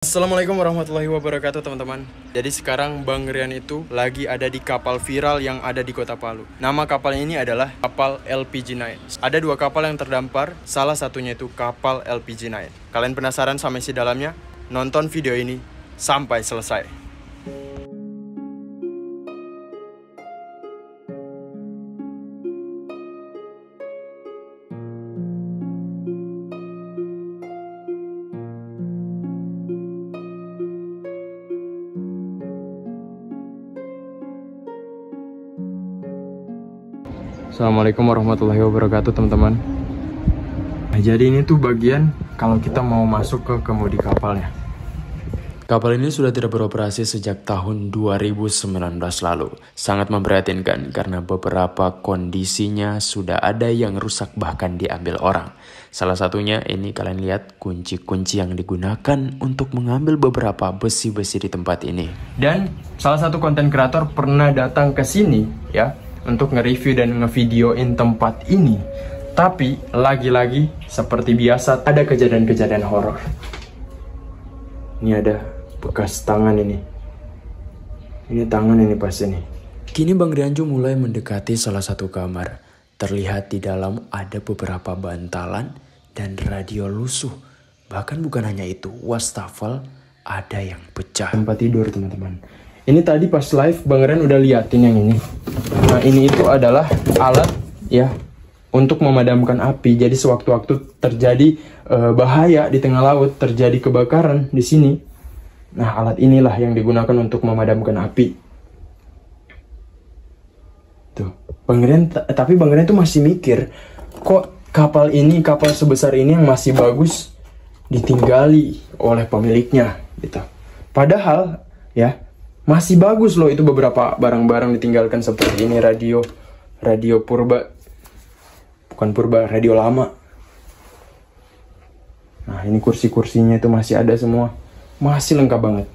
Assalamualaikum warahmatullahi wabarakatuh teman-teman. Jadi sekarang Bang Rian itu lagi ada di kapal viral yang ada di Kota Palu. Nama kapal ini adalah kapal LPG9. Ada dua kapal yang terdampar, salah satunya itu kapal LPG9. Kalian penasaran sama isi dalamnya? Nonton video ini sampai selesai. Assalamualaikum warahmatullahi wabarakatuh teman-teman. Nah, jadi ini tuh bagian kalau kita mau masuk ke kemudi kapalnya. Kapal ini sudah tidak beroperasi sejak tahun 2019 lalu. Sangat memprihatinkan karena beberapa kondisinya sudah ada yang rusak bahkan diambil orang. Salah satunya ini kalian lihat kunci-kunci yang digunakan untuk mengambil beberapa besi-besi di tempat ini. Dan salah satu konten kreator pernah datang ke sini ya untuk nge-review dan ngevideoin tempat ini. Tapi lagi-lagi seperti biasa ada kejadian-kejadian horor. Ini ada bekas tangan ini. Ini tangan ini pas ini. Kini Bang Rianjo mulai mendekati salah satu kamar. Terlihat di dalam ada beberapa bantalan dan radio lusuh. Bahkan bukan hanya itu, wastafel ada yang pecah. Tempat tidur teman-teman. Ini tadi pas live Bang Rian udah liatin yang ini. Nah ini itu adalah alat ya untuk memadamkan api. Jadi sewaktu-waktu terjadi bahaya di tengah laut, terjadi kebakaran di sini. Nah alat inilah yang digunakan untuk memadamkan api. Tuh, Bang Rian, tapi Bang Rian tuh masih mikir, kok kapal ini, kapal sebesar ini yang masih bagus ditinggali oleh pemiliknya gitu. Padahal ya masih bagus loh, itu beberapa barang-barang ditinggalkan seperti ini, radio purba, bukan purba, radio lama. Nah ini kursi-kursinya itu masih ada semua, masih lengkap banget.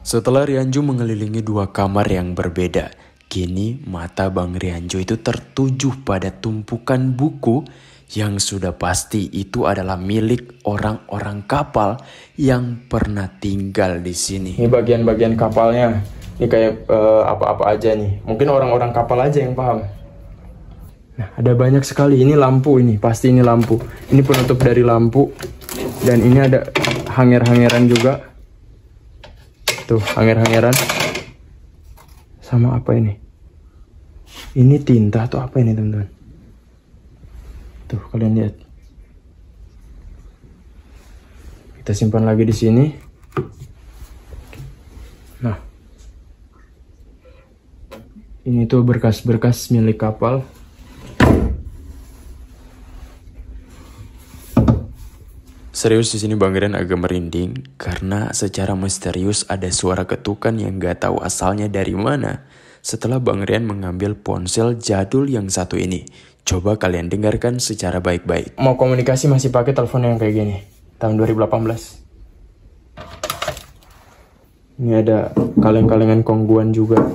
Setelah Rianjo mengelilingi dua kamar yang berbeda, kini mata Bang Rianjo itu tertuju pada tumpukan buku yang sudah pasti itu adalah milik orang-orang kapal yang pernah tinggal di sini. Ini bagian-bagian kapalnya. Ini kayak apa-apa aja nih. Mungkin orang-orang kapal aja yang paham. Nah, ada banyak sekali. Ini lampu ini. Pasti ini lampu. Ini penutup dari lampu. Dan ini ada hanger-hangeran juga. Tuh, hanger-hangeran. Sama apa ini? Ini tinta atau apa ini, teman-teman? Tuh, kalian lihat. Kita simpan lagi di sini. Nah. Ini tuh berkas-berkas milik kapal. Serius di sini Bang Rian agak merinding karena secara misterius ada suara ketukan yang gak tahu asalnya dari mana setelah Bang Rian mengambil ponsel jadul yang satu ini. Coba kalian dengarkan secara baik-baik. Mau komunikasi masih pakai telepon yang kayak gini. Tahun 2018. Ini ada kaleng-kalengan kongguan juga.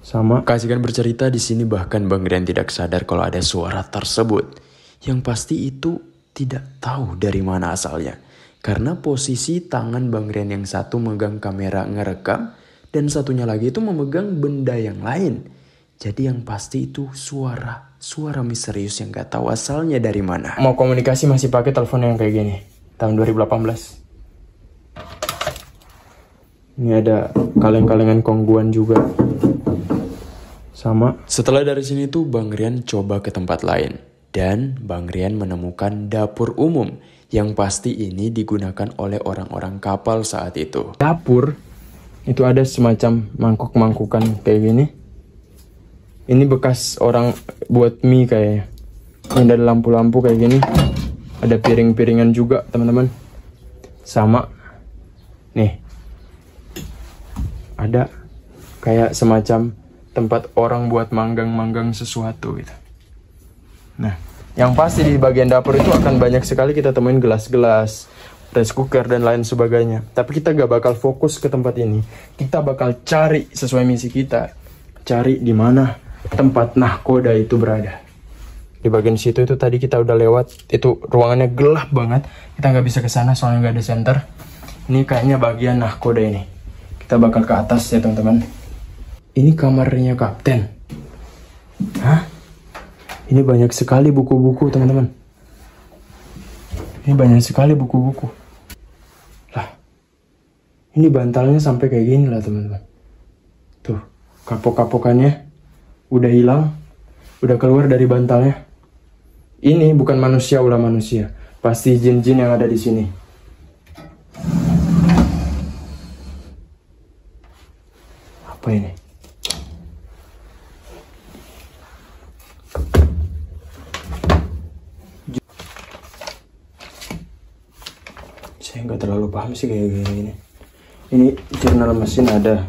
Sama. Kasihkan bercerita di sini bahkan Bang Rian tidak sadar kalau ada suara tersebut. Yang pasti itu tidak tahu dari mana asalnya. Karena posisi tangan Bang Rian yang satu megang kamera ngerekam dan satunya lagi itu memegang benda yang lain. Jadi yang pasti itu suara misterius yang gak tahu asalnya dari mana. Mau komunikasi masih pakai telepon yang kayak gini. Tahun 2018. Ini ada kaleng-kalengan kongguan juga. Sama. Setelah dari sini tuh Bang Rian coba ke tempat lain. Dan Bang Rian menemukan dapur umum. Yang pasti ini digunakan oleh orang-orang kapal saat itu. Dapur itu ada semacam mangkuk-mangkukan kayak gini. Ini bekas orang buat mie kayaknya. Ini ada lampu-lampu kayak gini. Ada piring-piringan juga teman-teman. Sama. Nih. Ada kayak semacam tempat orang buat manggang-manggang sesuatu gitu. Nah, yang pasti di bagian dapur itu akan banyak sekali kita temuin gelas-gelas, rice cooker dan lain sebagainya. Tapi kita gak bakal fokus ke tempat ini. Kita bakal cari sesuai misi kita. Cari di mana tempat nahkoda itu berada. Di bagian situ itu tadi kita udah lewat, itu ruangannya gelap banget. Kita nggak bisa ke sana soalnya nggak ada center. Ini kayaknya bagian nahkoda ini. Kita bakal ke atas ya teman-teman. Ini kamarnya kapten. Hah? Ini banyak sekali buku-buku teman-teman. Ini banyak sekali buku-buku. Lah, ini bantalnya sampai kayak gini lah teman-teman. Tuh, kapok-kapokannya udah hilang, udah keluar dari bantalnya. Ini bukan manusia, ulah manusia. Pasti jin-jin yang ada di sini. Apa ini? Saya nggak terlalu paham sih kayak gini. Ini jurnal mesin ada,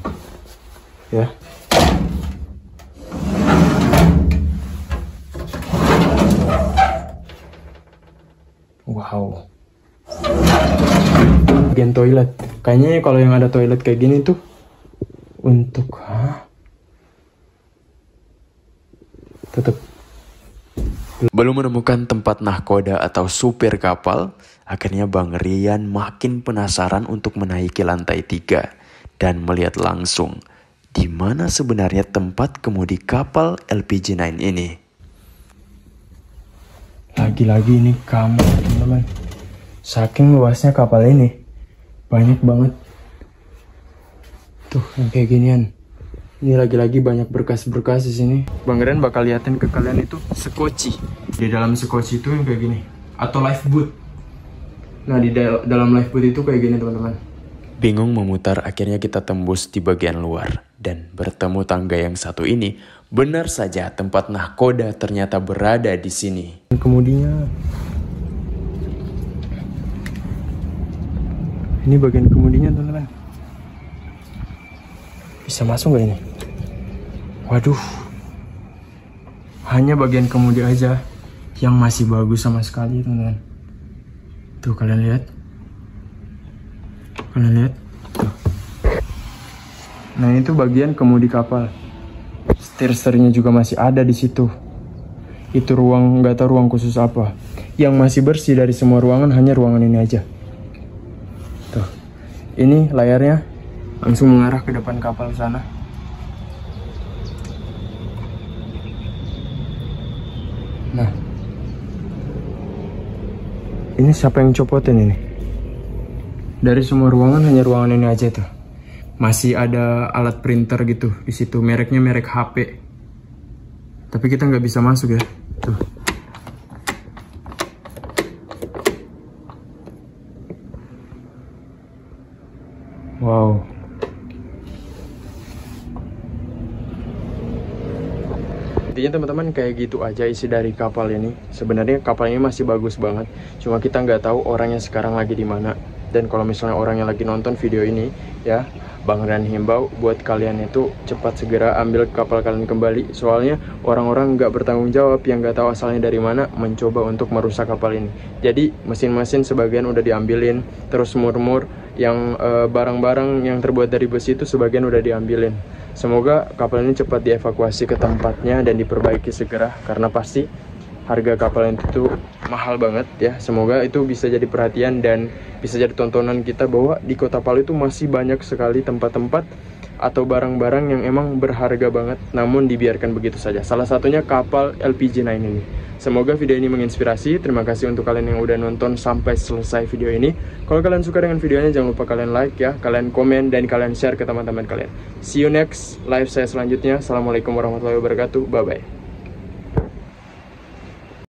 ya. Wow. Bagian toilet. Kayaknya kalau yang ada toilet kayak gini tuh untuk tetap Belum menemukan tempat nahkoda atau supir kapal, akhirnya Bang Rian makin penasaran untuk menaiki lantai 3 dan melihat langsung di mana sebenarnya tempat kemudi kapal LPG-9 ini. lagi-lagi ini kamar teman-teman. Saking luasnya kapal ini, banyak banget. Tuh yang kayak ginian. Ini lagi-lagi banyak berkas-berkas di sini. Bang Rian bakal liatin ke kalian itu sekoci. Di dalam sekoci itu yang kayak gini, atau lifeboat. Nah di dalam lifeboat itu kayak gini teman-teman. Bingung memutar, akhirnya kita tembus di bagian luar dan bertemu tangga yang satu ini. Benar saja tempat nahkoda ternyata berada di sini. Kemudinya ini bagian kemudinya teman-teman. Bisa masuk nggak ini? Waduh, hanya bagian kemudi aja yang masih bagus sama sekali teman-teman. Tuh kalian lihat, tuh. Nah itu bagian kemudi kapal. Setir-setirnya juga masih ada di situ. Itu ruang, nggak tahu ruang khusus apa. Yang masih bersih dari semua ruangan hanya ruangan ini aja. Tuh, ini layarnya langsung mengarah ke depan kapal sana. Nah, ini siapa yang copotin ini? Dari semua ruangan hanya ruangan ini aja tuh. Masih ada alat printer gitu di situ, mereknya merek HP. Tapi kita nggak bisa masuk ya. Tuh. Wow. Intinya teman-teman kayak gitu aja isi dari kapal ini. Sebenarnya kapal ini masih bagus banget. Cuma kita nggak tahu orangnya sekarang lagi di mana. Dan kalau misalnya orangnya lagi nonton video ini, ya, Bang Rian himbau buat kalian itu cepat segera ambil kapal kalian kembali. Soalnya orang-orang nggak bertanggung jawab yang nggak tahu asalnya dari mana mencoba untuk merusak kapal ini. Jadi mesin-mesin sebagian udah diambilin, terus mur-mur yang barang-barang yang terbuat dari besi itu sebagian udah diambilin. Semoga kapal ini cepat dievakuasi ke tempatnya dan diperbaiki segera, karena pasti harga kapal itu mahal banget ya. Semoga itu bisa jadi perhatian dan bisa jadi tontonan kita bahwa di Kota Palu itu masih banyak sekali tempat-tempat atau barang-barang yang emang berharga banget namun dibiarkan begitu saja. Salah satunya kapal LPG-9 ini. Semoga video ini menginspirasi. Terima kasih untuk kalian yang udah nonton sampai selesai video ini. Kalau kalian suka dengan videonya, jangan lupa kalian like ya, kalian komen dan kalian share ke teman-teman kalian. See you next live saya selanjutnya. Assalamualaikum warahmatullahi wabarakatuh. Bye bye.